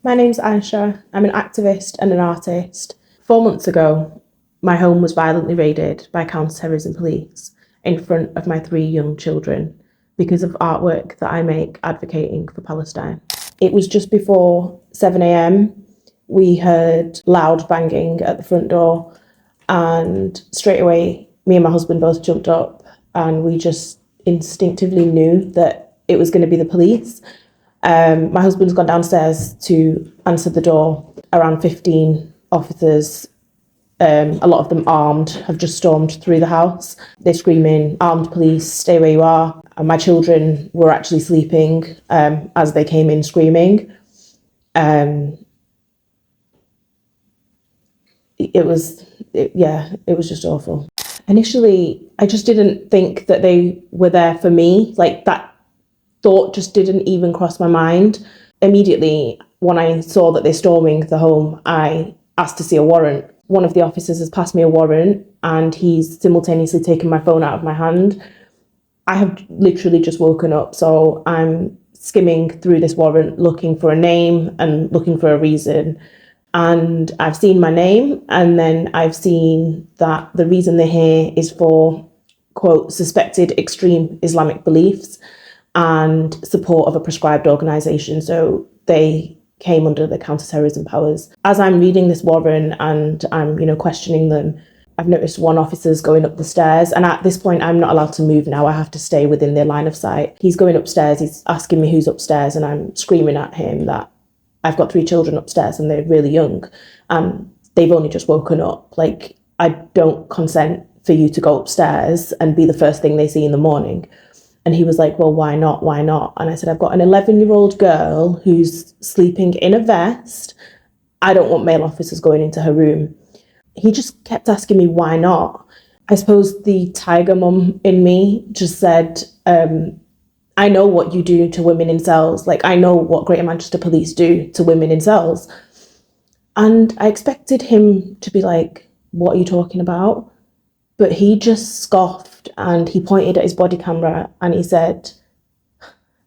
My name's Aisha. I'm an activist and an artist. 4 months ago, my home was violently raided by counter-terrorism police in front of my 3 young children because of artwork that I make advocating for Palestine. It was just before 7 a.m. We heard loud banging at the front door, and straight away, me and my husband both jumped up, and we just instinctively knew that it was going to be the police. My husband's gone downstairs to answer the door. Around 15 officers, a lot of them armed, have just stormed through the house. They're screaming, "Armed police, stay where you are." And my children were actually sleeping as they came in screaming. It was just awful. Initially, I just didn't think that they were there for me. Like, that thought just didn't even cross my mind. Immediately, when I saw that they're storming the home, I asked to see a warrant. One of the officers has passed me a warrant, and he's simultaneously taken my phone out of my hand. I have literally just woken up, so I'm skimming through this warrant looking for a name and looking for a reason. And I've seen my name, and then I've seen that the reason they're here is for, quote, suspected extreme Islamic beliefs and support of a prescribed organisation. So they came under the counter-terrorism powers. As I'm reading this warrant and I'm, questioning them, I've noticed one officer's going up the stairs, and at this point I'm not allowed to move now. I have to stay within their line of sight. He's going upstairs, he's asking me who's upstairs, and I'm screaming at him that I've got 3 children upstairs and they're really young and they've only just woken up. Like, I don't consent for you to go upstairs and be the first thing they see in the morning. And he was like, "Well, why not? Why not?" And I said, "I've got an 11-year-old girl who's sleeping in a vest. I don't want male officers going into her room." He just kept asking me, "Why not?" I suppose the tiger mum in me just said, "I know what you do to women in cells. Like, I know what Greater Manchester Police do to women in cells." And I expected him to be like, "What are you talking about?" But he just scoffed, and he pointed at his body camera and he said,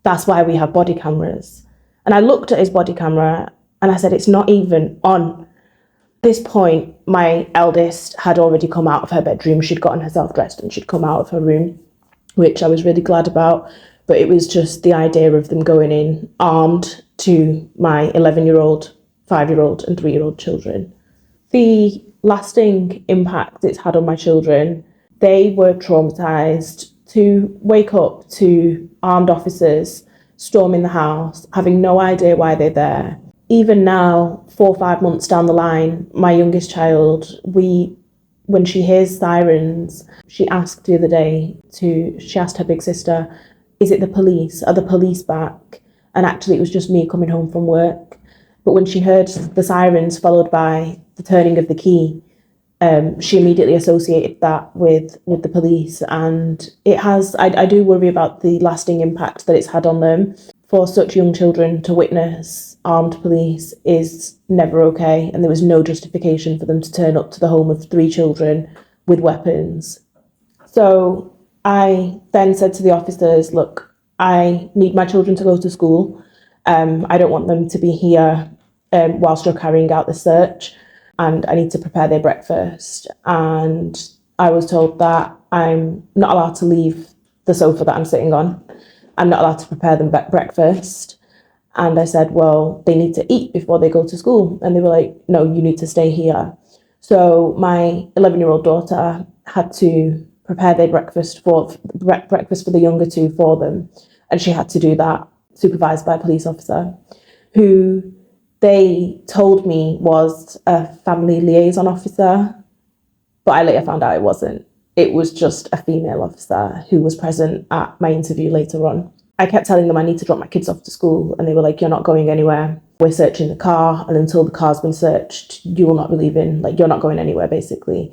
"That's why we have body cameras." And I looked at his body camera and I said, "It's not even on." At this point, my eldest had already come out of her bedroom. She'd gotten herself dressed and she'd come out of her room, which I was really glad about. But it was just the idea of them going in armed to my 11-year-old, 5-year-old and 3-year-old children. The lasting impact it's had on my children, they were traumatised to wake up to armed officers storming the house, having no idea why they're there. Even now, 4 or 5 months down the line, my youngest child, when she hears sirens, she asked the other day she asked her big sister, "Is it the police? Are the police back?" And actually it was just me coming home from work. But when she heard the sirens followed by the turning of the key, she immediately associated that with the police. And I do worry about the lasting impact that it's had on them. For such young children to witness armed police is never okay. And there was no justification for them to turn up to the home of 3 children with weapons. So I then said to the officers, "Look, I need my children to go to school. I don't want them to be here whilst you're carrying out the search, and I need to prepare their breakfast." And I was told that I'm not allowed to leave the sofa that I'm sitting on. I'm not allowed to prepare them breakfast. And I said, "Well, they need to eat before they go to school." And they were like, "No, you need to stay here." So my 11-year-old daughter had to prepare their breakfast for the younger 2 for them. And she had to do that supervised by a police officer who they told me was a family liaison officer, but I later found out it wasn't. It was just a female officer who was present at my interview later on. I kept telling them I need to drop my kids off to school, and they were like, "You're not going anywhere. We're searching the car, and until the car's been searched, you will not be leaving. Like, you're not going anywhere," basically.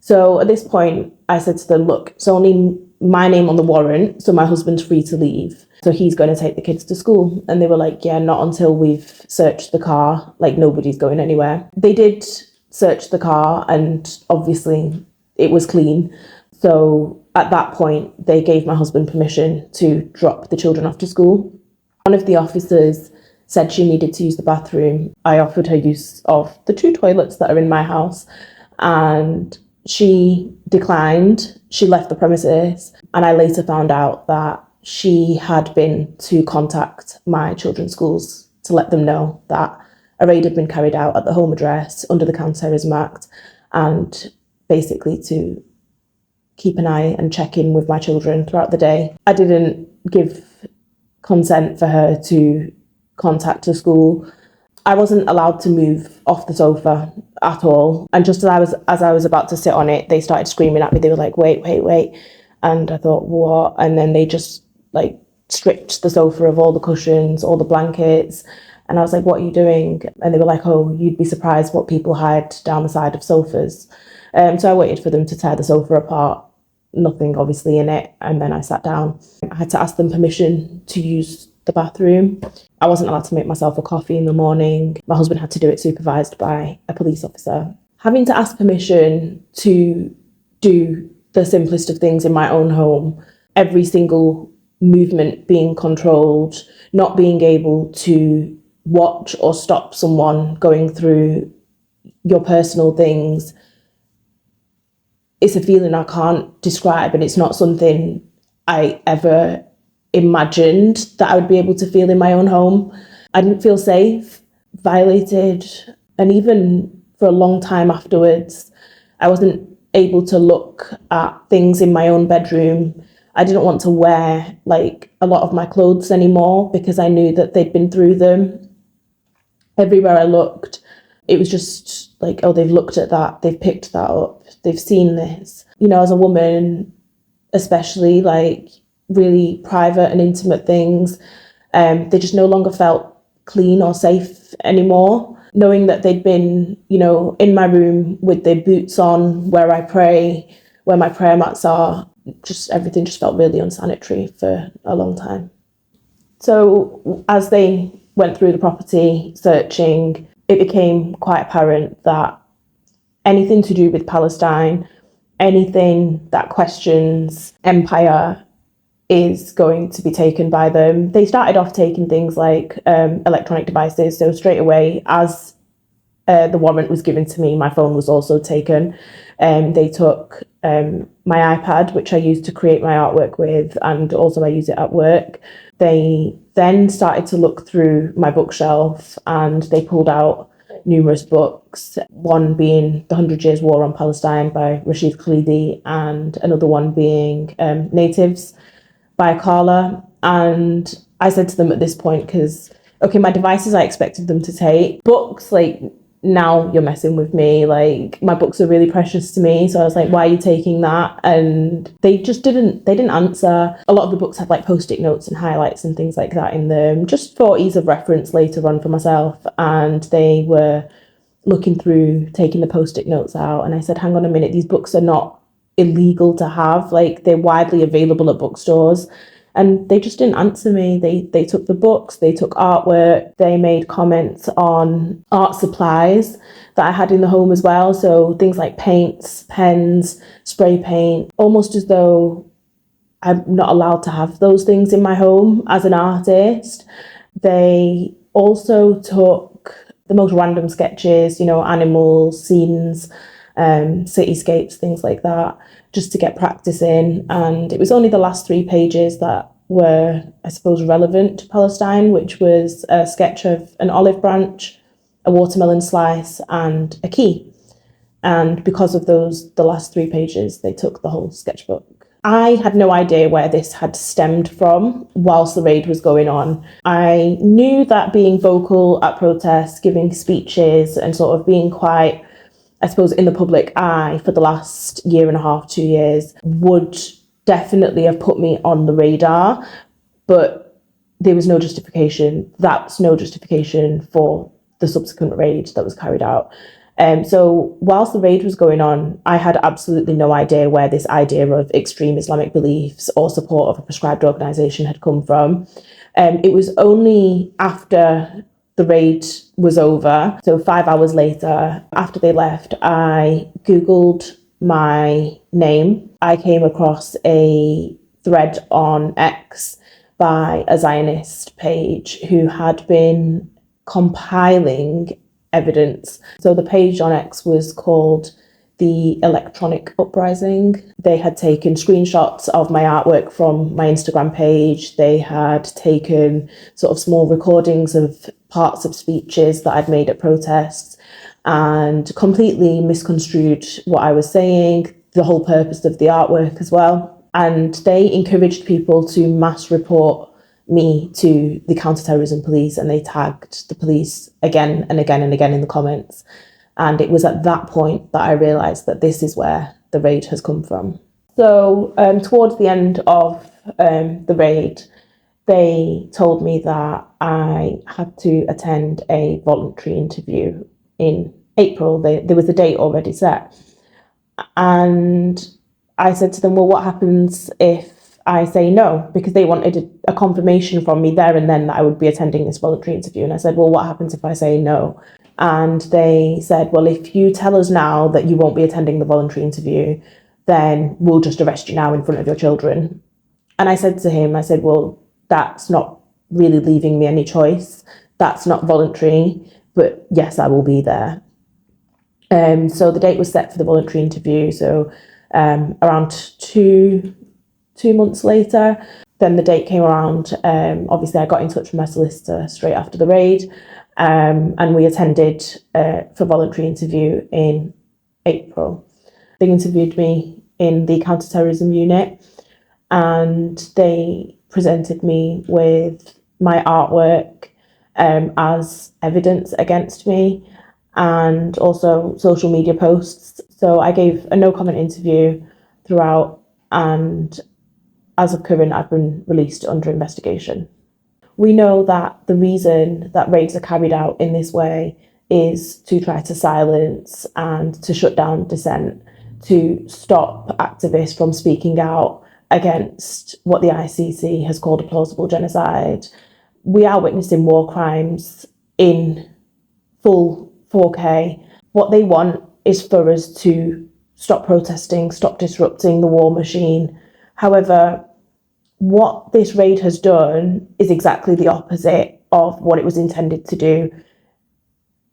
So at this point, I said to them, "Look, it's only my name on the warrant, so my husband's free to leave. So he's going to take the kids to school." And they were like, "Yeah, not until we've searched the car. Like, nobody's going anywhere." They did search the car, and obviously it was clean. So at that point, they gave my husband permission to drop the children off to school. One of the officers said she needed to use the bathroom. I offered her use of the 2 toilets that are in my house, and she declined. She left the premises, and I later found out that she had been to contact my children's schools to let them know that a raid had been carried out at the home address under the Counter-Terrorism Act, and basically to keep an eye and check in with my children throughout the day. I didn't give consent for her to contact the school. I wasn't allowed to move off the sofa at all. And just as I was about to sit on it, they started screaming at me. They were like, wait. And I thought, what? And then they just like stripped the sofa of all the cushions, all the blankets. And I was like, what are you doing? And they were like, oh, you'd be surprised what people hide down the side of sofas. So I waited for them to tear the sofa apart. Nothing obviously in it. And then I sat down. I had to ask them permission to use the bathroom. I wasn't allowed to make myself a coffee in the morning. My husband had to do it supervised by a police officer. Having to ask permission to do the simplest of things in my own home, every single movement being controlled, not being able to watch or stop someone going through your personal things, it's a feeling I can't describe, and it's not something I ever imagined that I would be able to feel in my own home. I didn't feel safe, violated, and even for a long time afterwards, I wasn't able to look at things in my own bedroom. I didn't want to wear like a lot of my clothes anymore because I knew that they'd been through them. Everywhere I looked, it was just like, oh, they've looked at that, they've picked that up, they've seen this. You know, as a woman, especially like really private and intimate things, they just no longer felt clean or safe anymore. Knowing that they'd been, you know, in my room with their boots on, where I pray, where my prayer mats are, just everything just felt really unsanitary for a long time. So as they went through the property searching, it became quite apparent that anything to do with Palestine, anything that questions empire is going to be taken by them. They started off taking things like electronic devices. So straight away, as the warrant was given to me, my phone was also taken. They took my iPad, which I used to create my artwork with, and also I use it at work. They then started to look through my bookshelf and they pulled out numerous books, one being The 100 Years' War on Palestine by Rashid Khalidi, and another one being Natives by Carla. And I said to them at this point, because, okay, my devices I expected them to take. Books, like, now you're messing with me. Like, my books are really precious to me. So I was like, why are you taking that? And they didn't answer. A lot of the books had like post-it notes and highlights and things like that in them, just for ease of reference later on for myself. And they were looking through, taking the post-it notes out. And I said, hang on a minute, these books are not illegal to have. Like, they're widely available at bookstores. And they just didn't answer me. They took the books, they took artwork, they made comments on art supplies that I had in the home as well. So things like paints, pens, spray paint, almost as though I'm not allowed to have those things in my home as an artist. They also took the most random sketches, you know, animals, scenes, cityscapes, things like that, just to get practice in. And it was only the last 3 pages that were, I suppose, relevant to Palestine, which was a sketch of an olive branch, a watermelon slice, and a key. And because of those, the last 3 pages, they took the whole sketchbook. I had no idea where this had stemmed from whilst the raid was going on. I knew that being vocal at protests, giving speeches, and sort of being quite, I suppose, in the public eye for the last 1.5 to 2 years would definitely have put me on the radar, but there was no justification. That's no justification for the subsequent raid that was carried out. So whilst the raid was going on, I had absolutely no idea where this idea of extreme Islamic beliefs or support of a prescribed organisation had come from. It was only after the raid was over, so 5 hours later, after they left, I Googled my name. I came across a thread on X by a Zionist page who had been compiling evidence. So the page on X was called the Electronic Uprising. They had taken screenshots of my artwork from my Instagram page. They had taken sort of small recordings of parts of speeches that I'd made at protests and completely misconstrued what I was saying, the whole purpose of the artwork as well. And they encouraged people to mass report me to the counter-terrorism police, and they tagged the police again and again and again in the comments. And it was at that point that I realised that this is where the raid has come from. So towards the end of the raid, they told me that I had to attend a voluntary interview in April. There was a date already set. And I said to them, well, what happens if I say no? Because they wanted a confirmation from me there and then that I would be attending this voluntary interview. And I said, well, what happens if I say no? And they said, well, if you tell us now that you won't be attending the voluntary interview, then we'll just arrest you now in front of your children. And I said to him, I said, well, that's not really leaving me any choice. That's not voluntary, but yes, I will be there. So the date was set for the voluntary interview. So around two months later, then the date came around. Obviously, I got in touch with my solicitor straight after the raid. And we attended for voluntary interview in April. They interviewed me in the counter-terrorism unit, and they presented me with my artwork as evidence against me, and also social media posts. So I gave a no-comment interview throughout, and as of current, I've been released under investigation. We know that the reason that raids are carried out in this way is to try to silence and to shut down dissent, to stop activists from speaking out against what the ICC has called a plausible genocide. We are witnessing war crimes in full 4K. What they want is for us to stop protesting, stop disrupting the war machine. However, what this raid has done is exactly the opposite of what it was intended to do.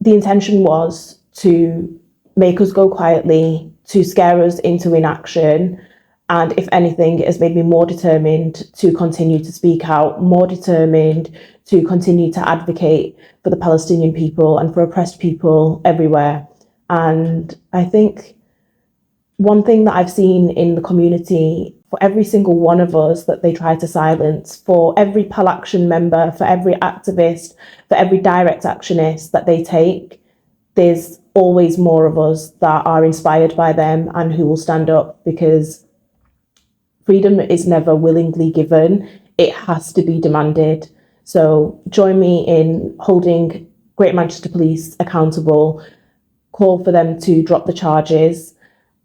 The intention was to make us go quietly, to scare us into inaction, and if anything, it has made me more determined to continue to speak out, more determined to continue to advocate for the Palestinian people and for oppressed people everywhere. And I think one thing that I've seen in the community, for every single one of us that they try to silence, for every Pal Action member, for every activist, for every direct actionist that they take, there's always more of us that are inspired by them and who will stand up, because freedom is never willingly given. It has to be demanded. So join me in holding Greater Manchester Police accountable, call for them to drop the charges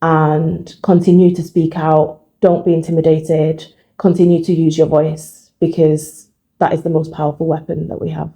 and continue to speak out. Don't be intimidated. Continue to use your voice, because that is the most powerful weapon that we have.